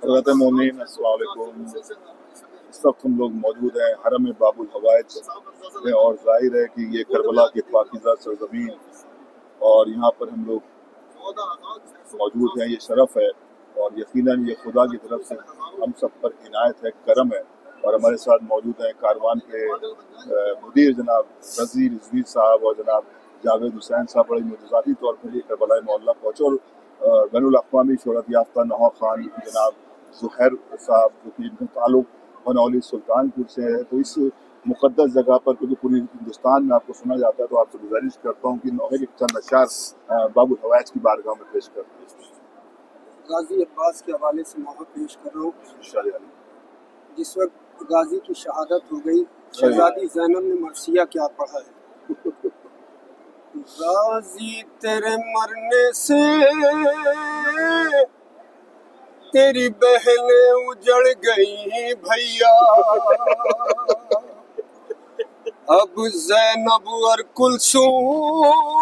हज़रत मोमिन अस्सलाम वालेकुम। इस वक्त हम लोग मौजूद हैं हरम बाबुल हवाइज में, और जाहिर है कि ये करबला की पाकीज़ा सरज़मीन, और यहाँ पर हम लोग मौजूद हैं। ये शरफ है और यकीनन ये खुदा की तरफ से हम सब पर इनायत है, करम है। और हमारे साथ मौजूद हैं कारवान के मुदीर जनाब रज़ी रिजवी साहब और जनाब जावेद हुसैन साहब। बड़े मुजज़ाती तौर पर ये करबला मोहल्ला पहुँचे, और बैनुल अक़वामी शोहरत याफ्ता नौहा खान जनाब ज़ुहैर साहब, जो कि इनका ताल्लुक बनौली सुल्तानपुर से है। तो इस मुक़द्दस जगह पर, क्योंकि पूरी हिंदुस्तान में आपको सुना जाता है, तो आपसे गुजारिश करता हूँ कि नौहे के चंद अशार बाबुल हवाइज की बारगाह में पेश करते हैं। गाजी अब्बास के हवाले से नौहा पेश कर रहा हूँ। जिस वक्त गाजी की शहादत हो गई, शहजादी ज़ैनब ने मरसिया क्या पढ़ा है। गाजी तेरे मरने से तेरी बहनें उजड़ गई भैया, अब ज़ैनब और कुलसूम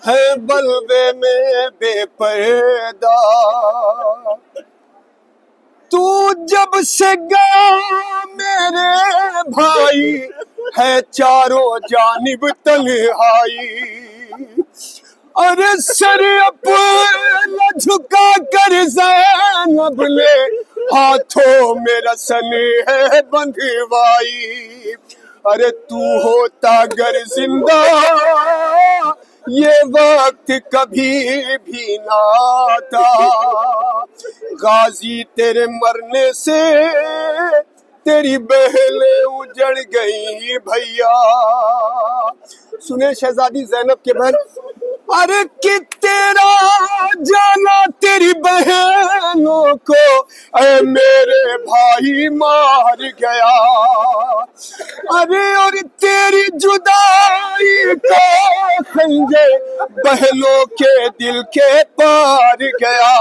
है बलवे में बेपर्दा। तू जब से गया मेरे भाई है चारों जानिब तन्हाई, अरे सर अपना झुका कर ज़ैनब ने हाथों में रसन है बंधवाई। अरे तू होता अगर जिंदा ये वक्त कभी भी ना आता। गाजी तेरे मरने से तेरी बहनें उजड़ गई भैया। सुने शहजादी ज़ैनब के बहन, अरे कि तेरा जाना तेरी बहनों को ऐ मेरे भाई मार गया। अरे और तेरी जुदाई का खंजर बहनों के दिल के पार गया।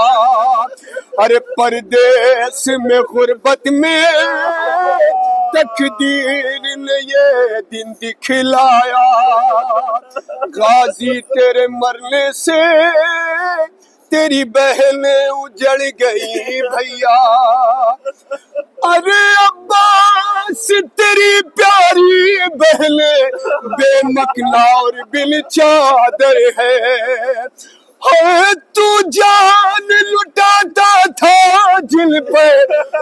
अरे परदेश में गुर्बत में तकदीर ने ये दिन दिखलाया। गाजी तेरे मरने से तेरी बहनें उजड़ गई भैया। अरे अब्बास तेरी प्यारी बहनें बेमकना और बिन चादर है। तू जान लुटाता था जिन पर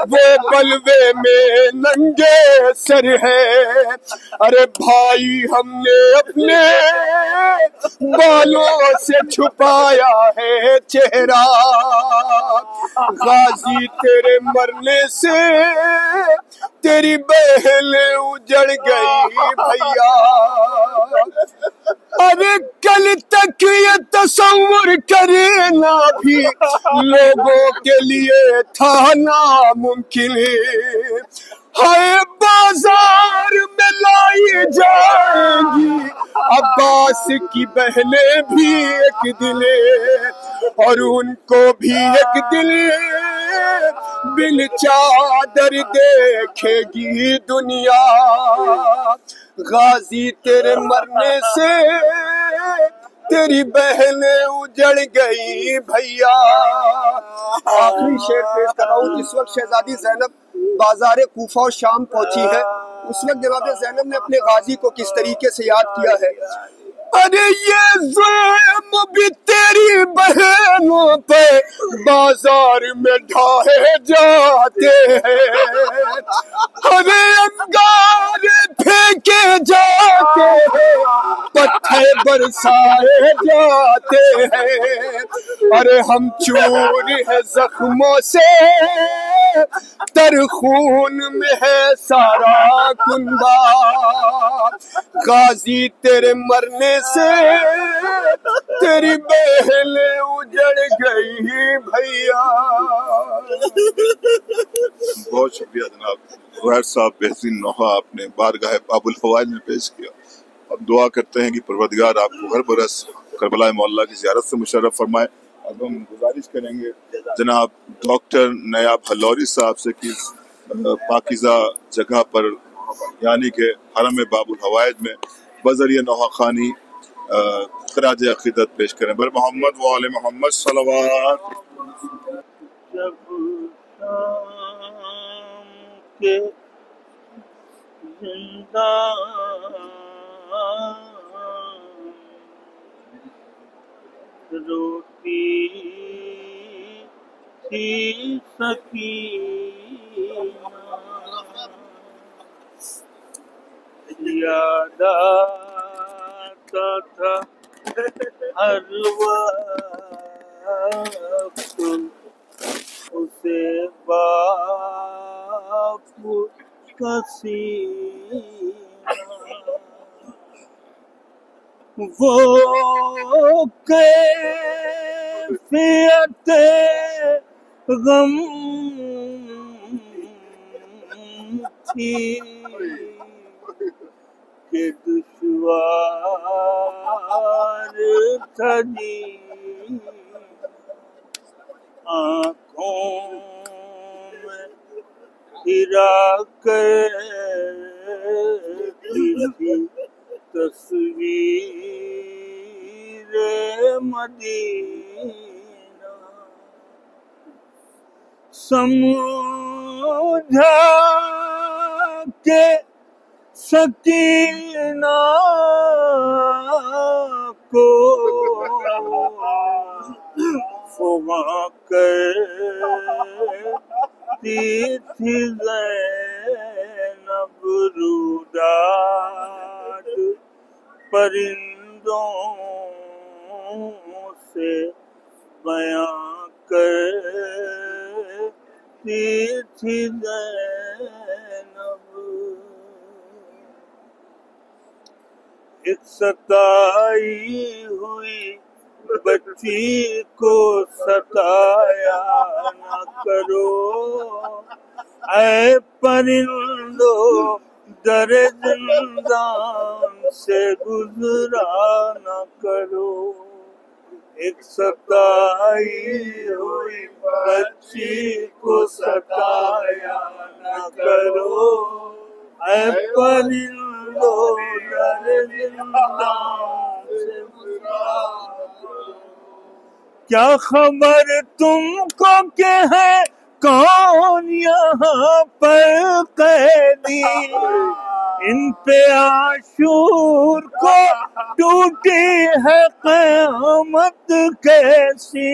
वो बलवे में नंगे सर है। अरे भाई हमने अपने बालों से छुपाया है चेहरा। गाजी तेरे मरने से तेरी बहनें उजड़ गई भैया। अरे कल तक ये तस्वुर करना भी लोगों के लिए था नामुमकिन। हाय बाजार में लाई जाएंगी अब्बास की बहनें भी एक दिन, और उनको भी एक दिन बिन चादर देखेगी दुनिया। गाजी तेरे मरने से तेरी बहनें उजड़ गई भैया। आखिरी शेर पेश कर रहा हूँ। जिस वक्त शहजादी ज़ैनब बाजार कूफा और शाम पहुंची है, उस वक्त जनाब ज़ैनब ने अपने गाजी को किस तरीके से याद किया है। अरे ये ज़ुल्म भी तेरी बहनों पे बाजार में ढाए जाते हैं। अरे अंगारे फेंके जाते हैं, पत्थर बरसाए जाते हैं। अरे हम चूर है जख्मों से, तर खून में है सारा कुंबा। गाजी तेरे मरने से तेरी बहनें उजड़ गई भैया। बहुत शुक्रिया जनाब ज़ुहैर साहब, बेहतरीन नौहा आपने बारगाह बाबुल हवाइज में पेश किया। अब दुआ करते हैं कि परवरदिगार आपको हर बरस करबला मोहल्ला की ज़ियारत से मुशर्रफ फरमाए। अब हम गुजारिश करेंगे जनाब डॉक्टर नयाब हलौरी साहब से कि पाकीज़ा जगह पर यानी कि हरम बाबुल हवाइज में बज़रिया नौहा खानी खराज अक़ीदत पेश करें। बर मोहम्मद व आले मोहम्मद सल्लल्लाहु جب شام کے زندان روتی تھی سکینہ، یاد آتا تھا ہر وقت اسے باپ کا سینہ، وہ کیفیت غم تھی کہ دشوار تھا جینا، آنکھوں میں گرا کرتی تھی تصویر مدینہ، سمجھا کہ سکینہ کو فغاں کرتی تھی زینب، روداد پرندوں سے بیاں کرتی تھی زینب، ایک ستائی ہوئی بچی کو ستایا نہ کرو، اے پرندو در زندان سے گزرا نہ کرو، ایک ستائی ہوئی بچی کو ستایا نہ کرو، اے پرندو در زندان سے گزرا نہ کرو، کیا خبر تم کو کہ ہے کون یہاں پر قیدی، ان پہ عاشور کو ٹوٹی ہے قیامت کیسی،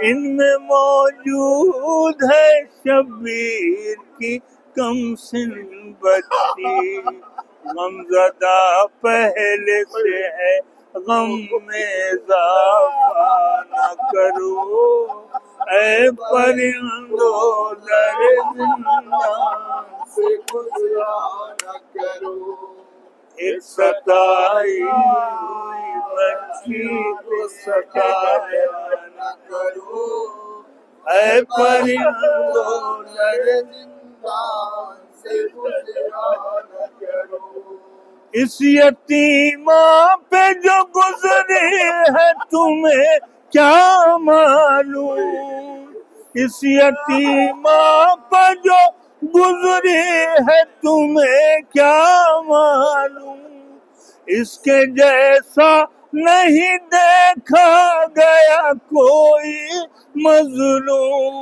ان میں موجود ہے شبیر کی کم سن بچی، غمزدہ پہلے سے ہے غم میں اضافہ نہ کرو، اے پرندو در زندان سے گزرا نہ کرو، ایک ستائی ہوئی بچی کو ستایا نہ کرو، اے پرندو در زندان سے گزرا نہ کرو، اس یتیمہ پہ جو گزری ہے تمہیں کیا معلوم، اس یتیمہ پہ جو گزری ہے تمہیں کیا معلوم، اس کے جیسا نہیں دیکھا گیا کوئی مظلوم،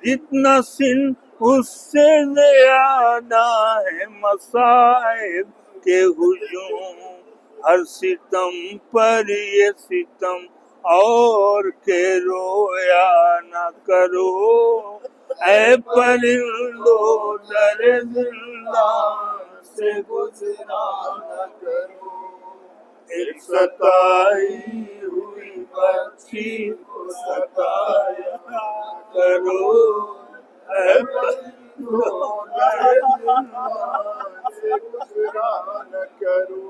جتنا سن اس سے زیادہ ہے مصائب کے ہجوم، ہر ستم پر یہ ستم اور کہ رویا نہ کرو، اے پرندو در زندان سے گزرا نہ کرو، ایک ستائی ہوئی بچی کو ستایا نہ کرو، اے پرندو در زندان سے گزرا نہ کرو،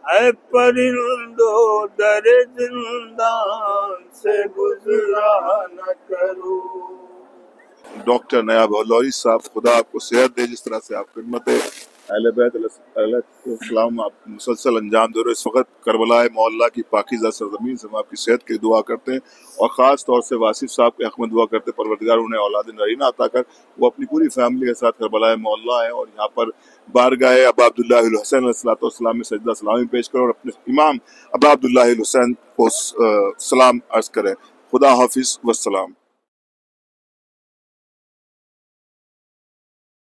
اے پرندو در زندان سے گزرا نہ کرو۔ ڈاکٹر نیاب لوری صاحب، خدا آپ کو صحت دے، جس طرح سے آپ خدمت اہل بیت علیہ السلام آپ مسلسل انجام دے رہے، اس وقت کربلا معلیٰ کی پاکیزہ سرزمین سے ہم آپ کی صحت کی دعا کرتے ہیں، اور خاص طور سے واصف صاحب کے حق میں دعا کرتے ہیں پروردگار انہیں اولاد نرینہ عطا کر، وہ اپنی پوری فیملی کے ساتھ کربلا معلیٰ ہیں، اور یہاں پر بارگاہ ابا عبداللہ الحسین علیہ السلام میں سجدہ سلامی پیش کریں اور اپنے امام ابا عبداللہ الحسین کو سلام عرض کریں۔ خدا حافظ والسلام۔